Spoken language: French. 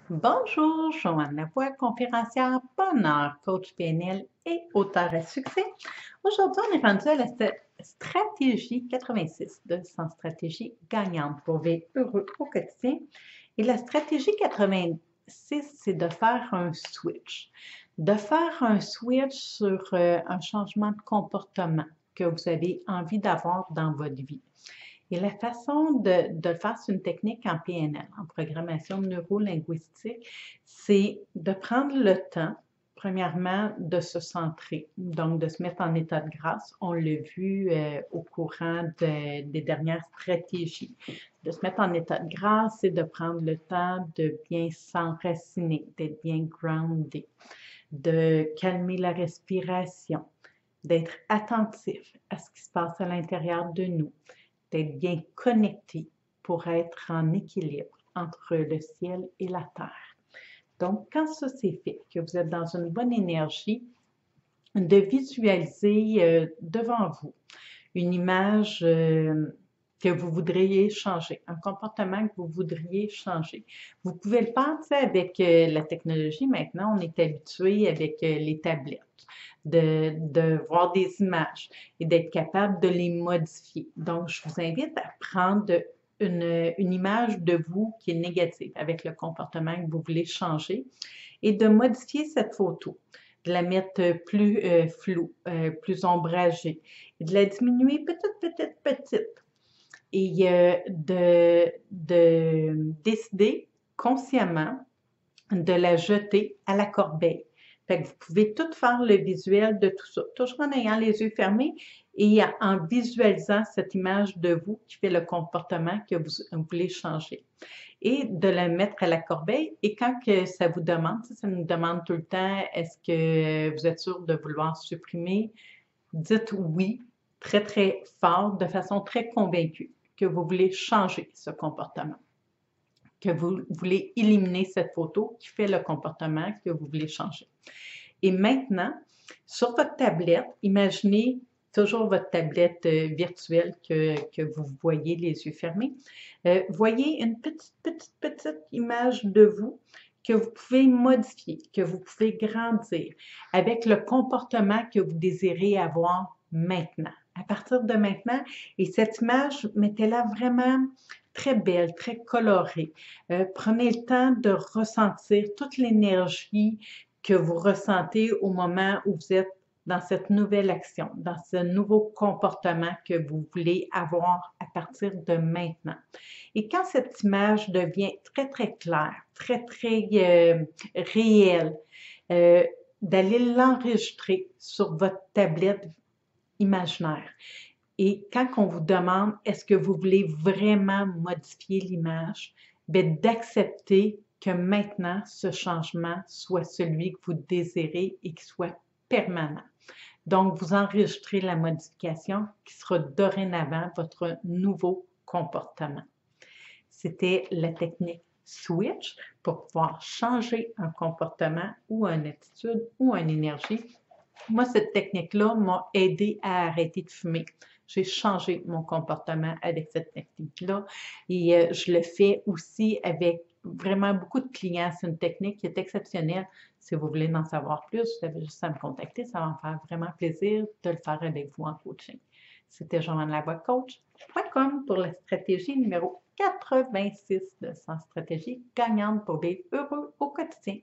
Bonjour, Joanne Lavoie, conférencière, bonheur, coach PNL et auteur à succès. Aujourd'hui, on est rendu à la stratégie 86 de 100 stratégies gagnantes pour vivre heureux au quotidien. Et la stratégie 86, c'est de faire un switch. De faire un switch sur un changement de comportement que vous avez envie d'avoir dans votre vie. Et la façon de le faire, c'est une technique en PNL, en programmation neuro-linguistique, c'est de prendre le temps, premièrement, de se centrer, donc de se mettre en état de grâce. On l'a vu au courant des dernières stratégies. De se mettre en état de grâce, c'est de prendre le temps de bien s'enraciner, d'être bien groundé, de calmer la respiration, d'être attentif à ce qui se passe à l'intérieur de nous, d'être bien connecté pour être en équilibre entre le ciel et la terre. Donc, quand ça c'est fait, que vous êtes dans une bonne énergie, de visualiser devant vous une image que vous voudriez changer, un comportement que vous voudriez changer. Vous pouvez le faire, avec la technologie. Maintenant, on est habitué avec les tablettes de voir des images et d'être capable de les modifier. Donc, je vous invite à prendre une image de vous qui est négative avec le comportement que vous voulez changer et de modifier cette photo, de la mettre plus floue, plus ombragée, et de la diminuer petite. Et de décider consciemment de la jeter à la corbeille. Fait que vous pouvez tout faire le visuel de tout ça, toujours en ayant les yeux fermés et en visualisant cette image de vous qui fait le comportement que vous voulez changer. Et de la mettre à la corbeille. Et quand que ça vous demande, ça nous demande tout le temps, est-ce que vous êtes sûr de vouloir supprimer? Dites oui, très, très fort, de façon très convaincue, que vous voulez changer ce comportement, que vous voulez éliminer cette photo qui fait le comportement que vous voulez changer. Et maintenant, sur votre tablette, imaginez toujours votre tablette virtuelle que vous voyez les yeux fermés. Voyez une petite image de vous que vous pouvez modifier, que vous pouvez grandir avec le comportement que vous désirez avoir maintenant, à partir de maintenant. Et cette image, mettez-la vraiment très belle, très colorée. Prenez le temps de ressentir toute l'énergie que vous ressentez au moment où vous êtes dans cette nouvelle action, dans ce nouveau comportement que vous voulez avoir à partir de maintenant. Et quand cette image devient très, très claire, très, très réelle, d'aller l'enregistrer sur votre tablette imaginaire. Et quand on vous demande est-ce que vous voulez vraiment modifier l'image, bien d'accepter que maintenant ce changement soit celui que vous désirez et qui soit permanent. Donc, vous enregistrez la modification qui sera dorénavant votre nouveau comportement. C'était la technique Switch pour pouvoir changer un comportement ou une attitude ou une énergie. Moi, cette technique-là m'a aidé à arrêter de fumer. J'ai changé mon comportement avec cette technique-là et je le fais aussi avec vraiment beaucoup de clients. C'est une technique qui est exceptionnelle. Si vous voulez en savoir plus, vous avez juste à me contacter. Ça va me faire vraiment plaisir de le faire avec vous en coaching. C'était Joanne Lavoie, coach.com pour la stratégie numéro 86 de 100 stratégies gagnantes pour vivre heureux au quotidien.